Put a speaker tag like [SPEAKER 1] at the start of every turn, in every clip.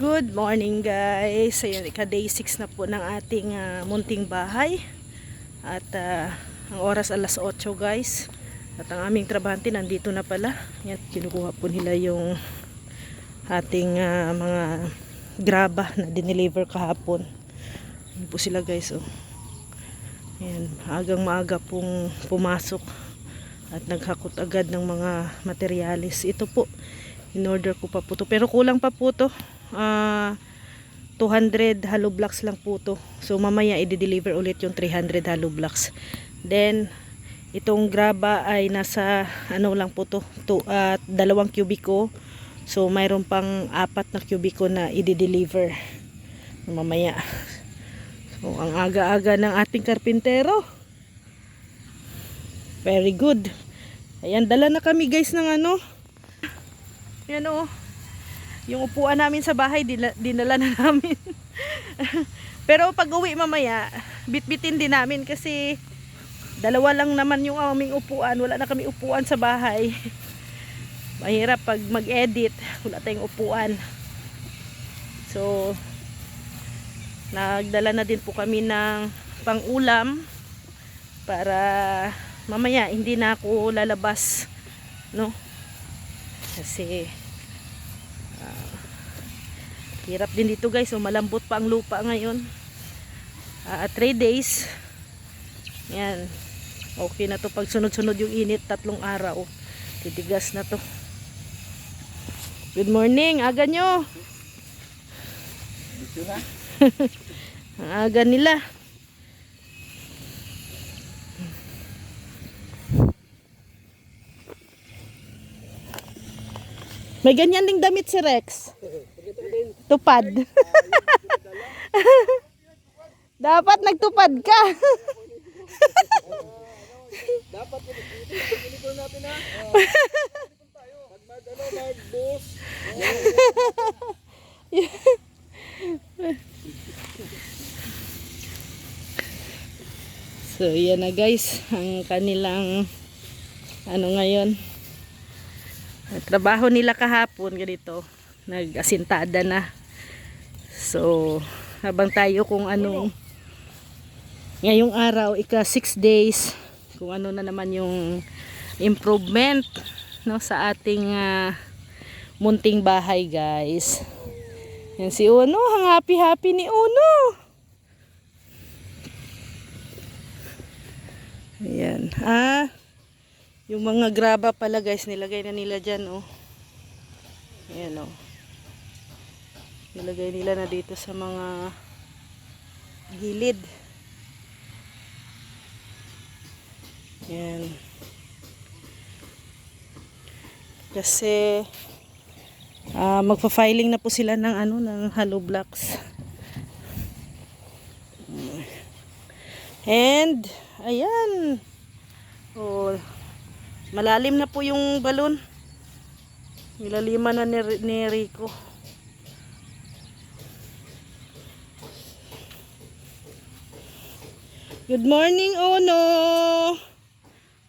[SPEAKER 1] Good morning guys. Ayan, ika-day 6 na po ng ating munting bahay. At ang oras alas 8 guys. At ang aming trabahante nandito na pala. Yan, kinukuha po nila yung ating mga graba na dineliver kahapon. Yan po sila guys. Oh. Yan, agang maaga pong pumasok. At naghakot agad ng mga materialis. Ito po, in-order ko pa po to. Pero kulang pa po to. 200 hollow blocks lang po to. So mamaya i-deliver ulit yung 300 hollow blocks. Then itong graba ay nasa ano lang po to, 2 kubiko. So mayroon pang 4 na kubiko na i-deliver mamaya. So ang aga-aga ng ating karpintero. Very good. Ayan, dala na kami guys ng ano. Yan o. Yung upuan namin sa bahay, dinala na namin. Pero pag uwi mamaya, bitbitin din namin kasi dalawa lang naman yung aming upuan. Wala na kami upuan sa bahay. Mahirap pag mag-edit, wala tayong upuan. So, nagdala na din po kami ng pang-ulam para mamaya hindi na ako lalabas, no? Kasi hirap din dito guys. So malambot pa ang lupa ngayon. 3 days. Yan. Okay na to pag sunod-sunod yung init. 3 araw. Titigas na to. Good morning. Aga nyo. Ang aga nila. May ganyan ding damit si Rex. Tupad. Dapat nagtupad ka.
[SPEAKER 2] Dapat unicorn natin ha. Mag-bus.
[SPEAKER 1] So yan na guys ang kanilang ano ngayon. Trabaho nila kahapon ganito. Nag-asintada na. So, habang tayo kung anong ngayong araw, ika 6 days, kung ano na naman yung improvement, no, sa ating munting bahay guys. Yan si Uno, ang happy ni Uno. Ayan. Yung mga graba pala guys, nilagay na nila dyan, oh. Ayan, oh. Nilagay nila na dito sa mga gilid. Yan. Kasi magpa-filing na po sila ng ano, ng hollow blocks. And ayan. Oh, malalim na po yung balon. Nilaliman na ni Rico. Good morning, Ono.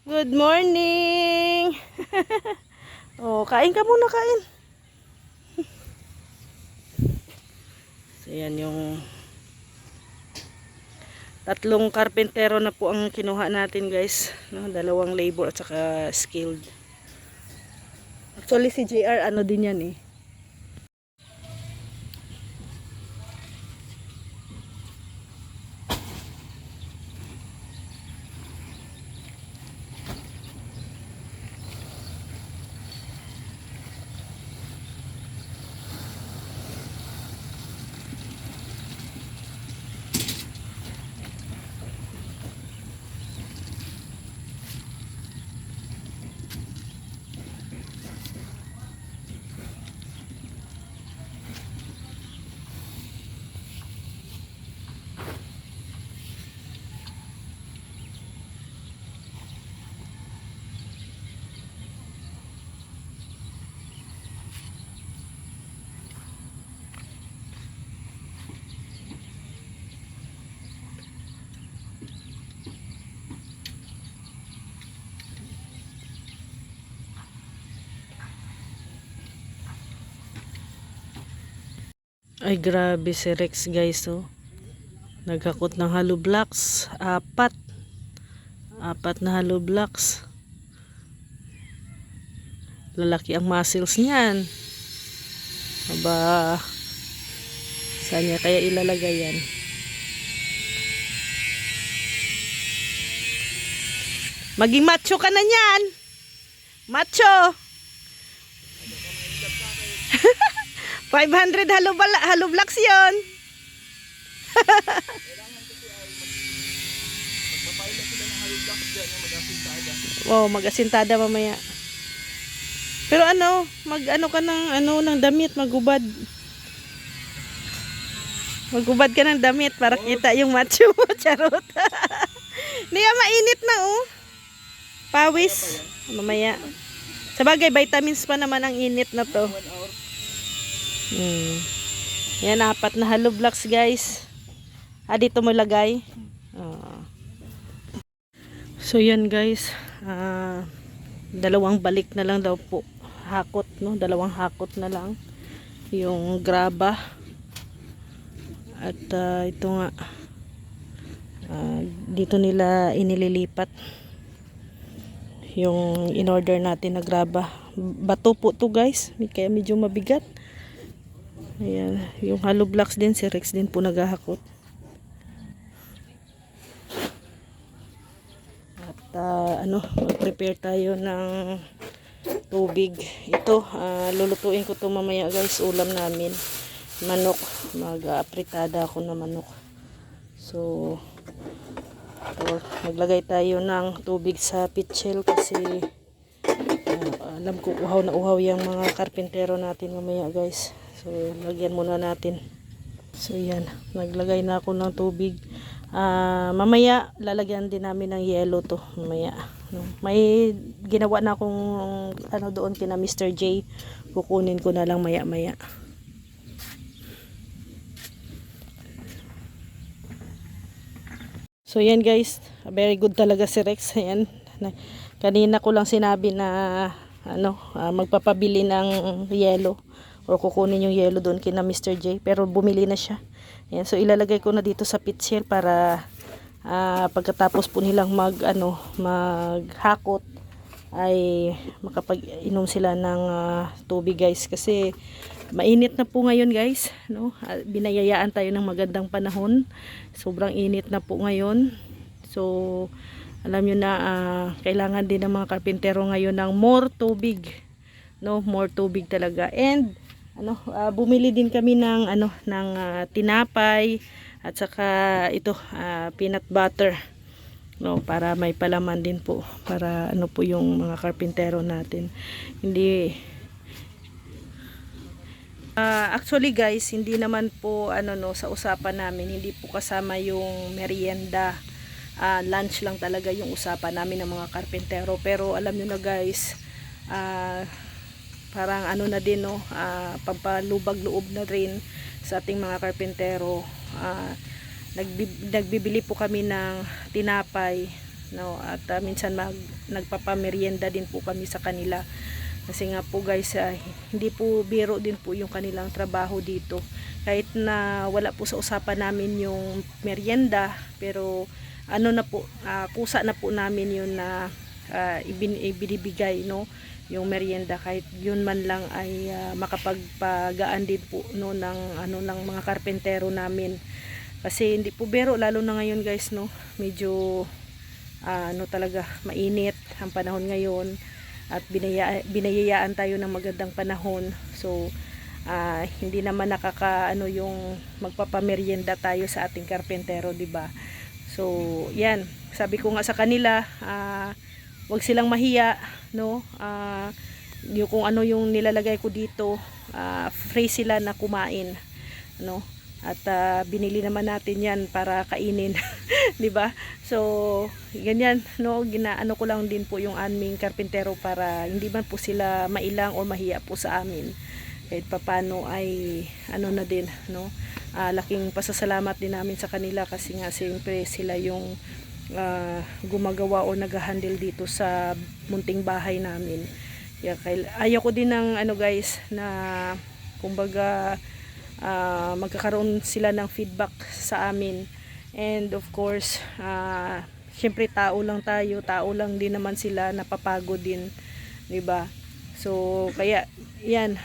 [SPEAKER 1] Good morning. Oh, kain ka muna, kain. So, yan yung 3 karpentero na po ang kinuha natin, guys. No, 2 labor at saka skilled. Actually, si JR, ano din yan eh. Ay grabe si Rex guys oh. Naghakot ng hollow blocks. Apat na hollow blocks. Lalaki ang muscles niyan. Aba, saan niya kaya ilalagay yan? Maging macho ka na niyan. Macho. 500 hollow blocks yun. Wow, mag-asintada mamaya. Pero ano, mag-ano ka ng damit, magubad. Magubad ka ng damit para kita yung macho mo, charot. Hindi nga mainit na oh. Pawis. Mamaya. Sabagay, vitamins pa naman ang init na to. Yan, 4 na hollow blocks guys. Dito mo lagay. So yan guys. 2 balik na lang daw po. Hakot, no? 2 hakot na lang. Yung graba. At ito nga. Dito nila inililipat. Yung in-order natin na graba. Bato po to guys. Kaya medyo mabigat. Ayan. Yung hollow blocks din. Si Rex din po naghahakot. At mag-prepare tayo ng tubig. Ito, lulutuin ko to mamaya guys. Ulam namin. Manok. Mag-apritada ako na manok. So, maglagay tayo ng tubig sa pitchel kasi alam ko uhaw na uhaw yung mga karpintero natin mamaya guys. So lagyan muna natin. So yan, naglagay na ako ng tubig. Mamaya lalagyan din namin ng yelo to mamaya. May ginawa na akong doon kina Mr. J. Kukunin ko na lang maya maya. So yan guys, very good talaga si Rex. Ayan. Kanina ko lang sinabi na magpapabili ng yelo o kukunin yung yelo doon kina Mr. J, pero bumili na siya. Ayan, so ilalagay ko na dito sa pitchel para pagkatapos po nilang maghakot ay makapag-inom sila ng tubig guys, kasi mainit na po ngayon guys, no? Binayayaan tayo ng magandang panahon. Sobrang init na po ngayon. So alam nyo na kailangan din ng mga karpintero ngayon ng more tubig, no? More tubig talaga. And bumili din kami ng tinapay at saka ito peanut butter, no, para may palaman din po para po yung mga karpintero natin. Hindi actually guys, hindi naman po sa usapan namin, hindi po kasama yung merienda. Lunch lang talaga yung usapan namin ng mga karpintero. Pero alam nyo na guys, parang na din, no, pampalubag-loob na rin sa ating mga karpintero. Nagbibili po kami ng tinapay, no, at minsan nagpapamerienda din po kami sa kanila. Kasi nga po guys, hindi po biro din po yung kanilang trabaho dito. Kahit na wala po sa usapan namin yung merienda, pero kusa na po namin yun na ibinibigay, no, yung merienda, kahit yun man lang ay makapagpagaan din po, no, ng mga karpentero namin. Kasi hindi po biro, lalo na ngayon guys, no, medyo talaga mainit ang panahon ngayon at binayayaan tayo ng magandang panahon. So hindi naman yung magpapamerienda tayo sa ating karpentero, di ba? So yan, sabi ko nga sa kanila, wag silang mahiya, no. Yung kung yung nilalagay ko dito, free sila na kumain, no. At binili naman natin yan para kainin. Di ba? So ganyan, no, ginaano ko lang din po yung aming karpintero para hindi man po sila mailang o mahiya po sa amin. Kahit papano ay na din, no. Laking pasasalamat din namin sa kanila kasi nga siyempre sila yung gumagawa o nag-handle dito sa munting bahay namin. Ayaw ko din ng guys na kumbaga magkakaroon sila ng feedback sa amin. And of course, syempre tao lang tayo, tao lang din naman sila, napapagod din, 'di ba? So kaya 'yan,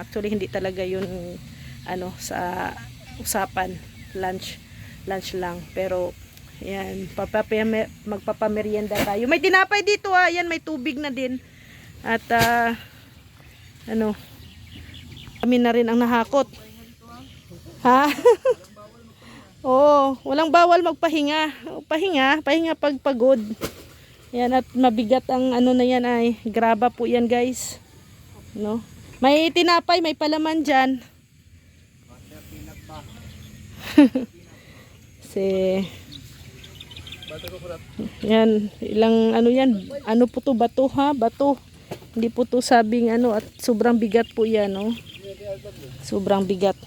[SPEAKER 1] actually hindi talaga 'yun sa usapan, lunch lang, pero yan, magpapamerienda tayo. May tinapay dito yan, may tubig na din. At kami na rin ang nahakot. Ha? Oo, walang bawal magpahinga. Pahinga pag pagod. Yan, at mabigat ang na yan ay graba po yan, guys. No? May tinapay, may palaman diyan. Yan, ilang yan, po to, bato ha, bato. Hindi po to sabing at sobrang bigat po yan, no? Sobrang bigat.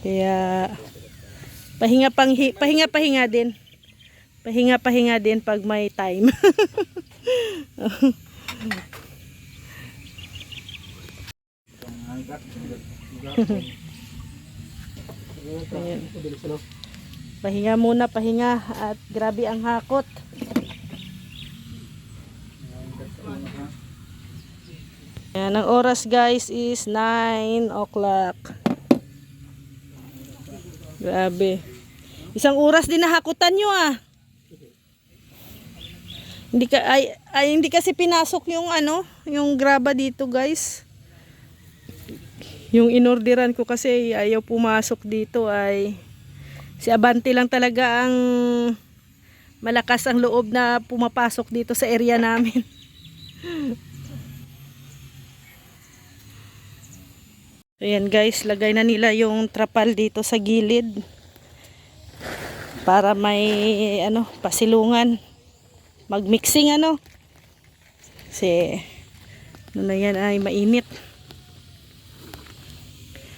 [SPEAKER 1] Kaya pahinga din. Pahinga din pag may time. Ayan. Pahinga at grabe ang hakot. Ayan, ang oras guys is 9 o'clock. Grabe. Isang oras din nahakutan nyo Hindi kasi pinasok yung graba dito, guys. Yung inorderan ko kasi ayaw pumasok dito ay si Abante lang talaga ang malakas ang loob na pumapasok dito sa area namin. Ayan guys, lagay na nila yung trapal dito sa gilid para may pasilungan, magmixing kasi na yan ay mainit.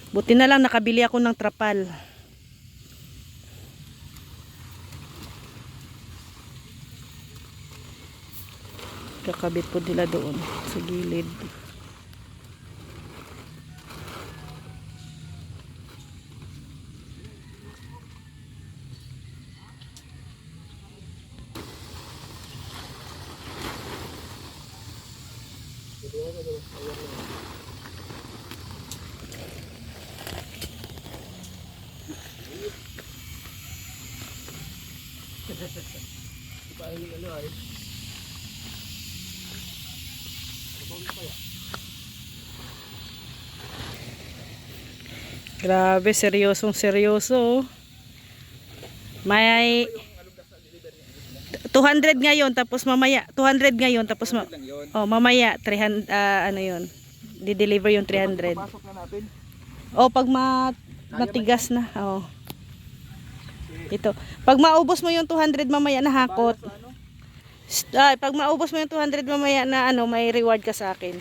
[SPEAKER 1] Buti na lang nakabili ako ng trapal. Kakabit po nila doon sa gilid. Grabe, seryoso. May 200 ngayon tapos mamaya 200 ngayon tapos mamaya 300 yun. Di-deliver yung 300.
[SPEAKER 2] Pasok na natin.
[SPEAKER 1] Pag matigas na. Ito. Pag maubos mo yung 200 mamaya na hakot. Pag maubos mo yung 200 mamaya na may reward ka sa akin.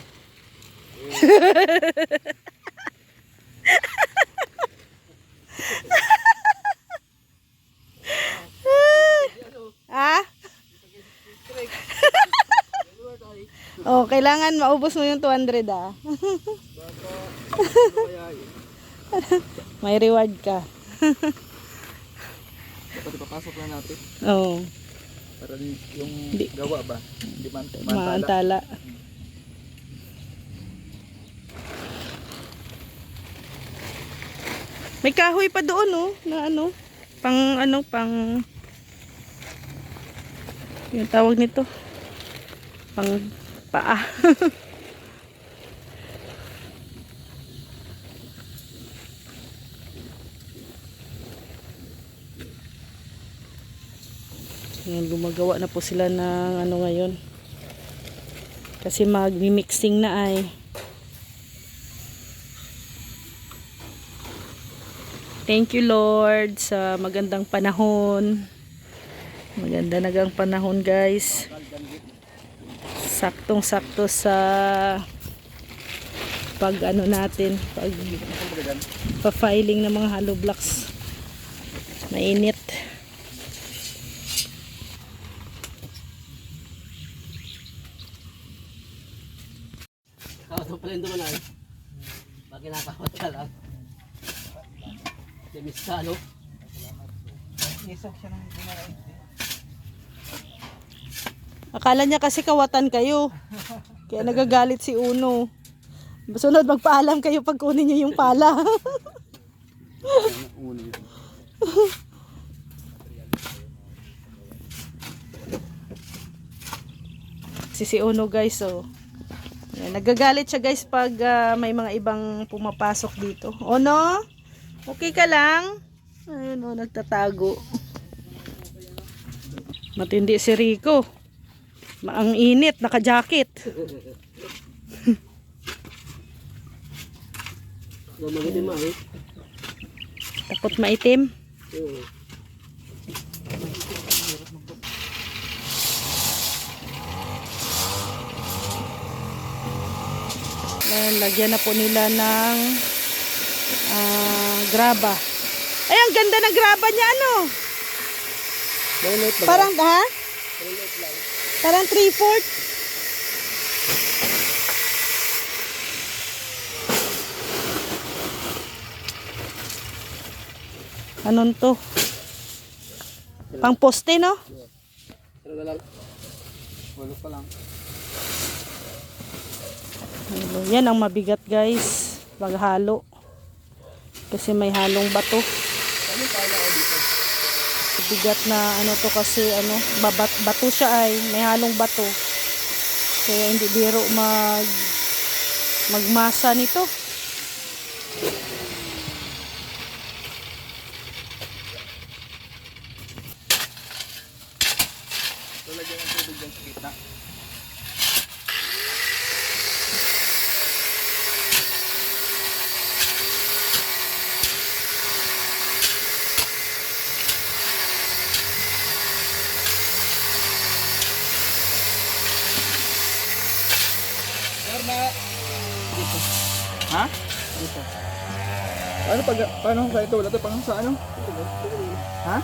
[SPEAKER 1] Kailangan maubos mo yung 200 May reward ka.
[SPEAKER 2] Dapat ipapasok na natin. Para yung gawa ba? Hindi
[SPEAKER 1] maantala. May kahoy pa doon na pang yung tawag nito. Pang paa. Gumagawa na po sila ng ngayon. Kasi mag-mixing na ay. Thank you Lord sa magandang panahon. Maganda nagang panahon guys. Saktong-sakto sa pag natin, pag pa-filing ng mga hollow blocks. Mainit.
[SPEAKER 2] Pala yung natin.
[SPEAKER 3] Kinakawat ka lang. Demis ka, no?
[SPEAKER 2] Isok siya ng kumarain.
[SPEAKER 1] Akala niya kasi kawatan kayo. Kaya nagagalit si Uno. Sunod magpaalam kayo pag kunin niyo yung pala. Si Uno guys, oh. Yan, nagagalit siya guys pag may mga ibang pumapasok dito. Uno? Okay ka lang? Ayun, oh, nagtatago. Matindi si Rico. Ang init, naka-jacket.
[SPEAKER 3] Magaling mo, eh.
[SPEAKER 1] Takot maitim. Lagyan na po nila ng graba. Ay, ang ganda ng graba niya, ano? Parang, ha? Parang 3/4. Anon to? Pang poste, no?
[SPEAKER 3] Ano na lang?
[SPEAKER 2] Walo pa lang.
[SPEAKER 1] Ayun, yan ang mabigat guys. Paghalo. Kasi may halong bato. Bigat na ano to kasi ano, bato siya ay may halong bato. Kaya hindi biro magmasa nito.
[SPEAKER 2] Lalagyan ng tubig dyan sa gitna. Ha? Dito. Paano kung ito? Wala ito pang sa ano? Ha?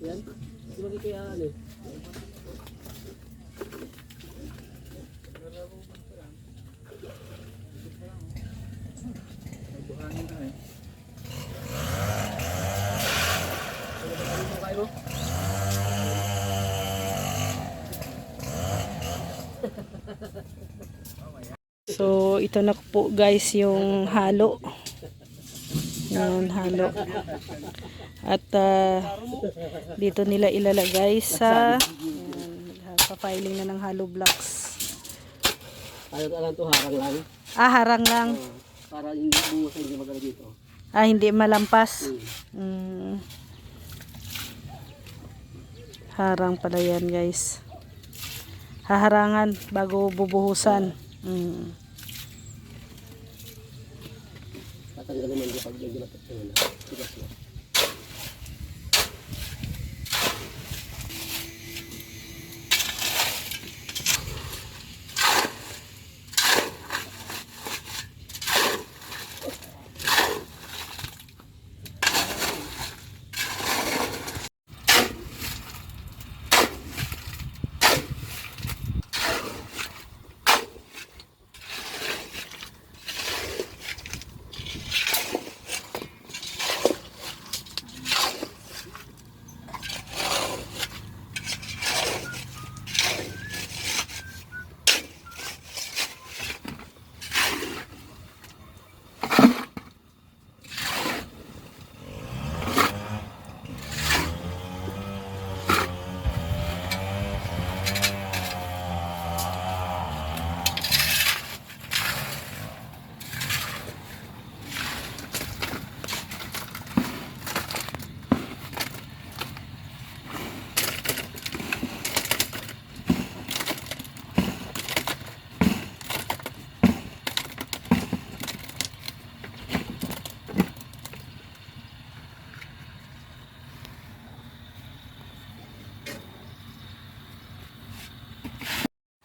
[SPEAKER 3] Yan. Di ba kaya ano?
[SPEAKER 2] Buhangin na eh.
[SPEAKER 1] So, ito na po guys yung halo. Yan, halo. At dito nila ilalagay sa papiling na ng hollow blocks.
[SPEAKER 3] Ano lang to, harang lang.
[SPEAKER 1] Harang lang.
[SPEAKER 3] Para hindi buwas, hindi magana dito.
[SPEAKER 1] Hindi malampas. Harang pala yan guys. Haharangan bago bubuhusan.
[SPEAKER 3] tatanggalin man din pag medyo tigas na.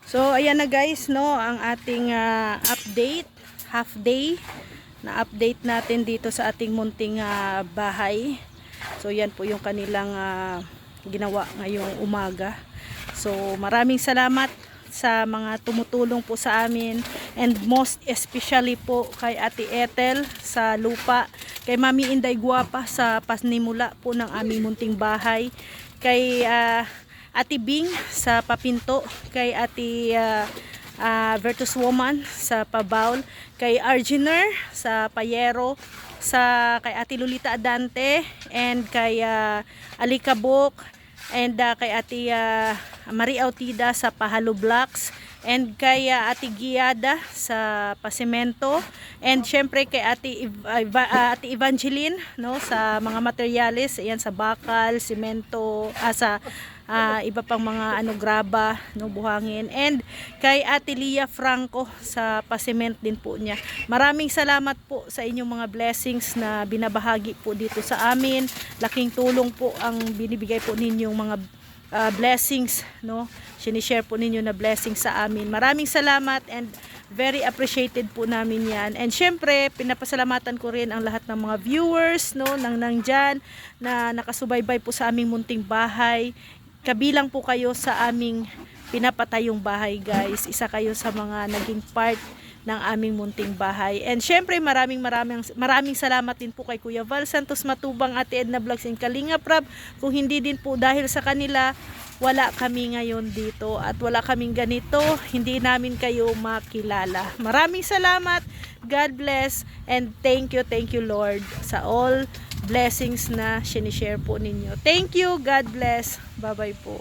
[SPEAKER 1] So ayan na guys, no, ang ating update, half day na update natin dito sa ating munting bahay. So yan po yung kanilang ginawa ngayong umaga. So maraming salamat sa mga tumutulong po sa amin, and most especially po kay Ate Ethel sa lupa, kay Mami Inday Guapa sa pasnimula po ng aming munting bahay, kay Ate Bing sa papinto, kay Ate Virtus Woman sa pabawl, kay Arginer sa payero, kay Ate Lolita Adante, and kay Alikabok, and kay Ate Marie Autida sa pahalo blocks, and kay Ate Giada sa pasemento, and syempre kay Ate Evangeline, no, sa mga materyales, ayan, sa bakal, semento, sa iba pang mga graba, no, buhangin, and kay Ate Lia Franco sa pasement din po niya. Maraming salamat po sa inyong mga blessings na binabahagi po dito sa amin. Laking tulong po ang binibigay po ninyong mga blessings, no, sinishare po ninyo na blessings sa amin. Maraming salamat, and very appreciated po namin yan. And syempre pinapasalamatan ko rin ang lahat ng mga viewers, no, nandyan na nakasubaybay po sa aming munting bahay. Kabilang po kayo sa aming pinapatayong bahay, guys. Isa kayo sa mga naging part ng aming munting bahay. And syempre maraming salamat din po kay Kuya Val Santos Matubang, Ate Edna Vlogs, and Kalinga Prab. Kung hindi din po dahil sa kanila, wala kami ngayon dito at wala kaming ganito, hindi namin kayo makilala. Maraming salamat. God bless, and thank you Lord sa all blessings na sinishare po ninyo. Thank you. God bless. Bye bye po.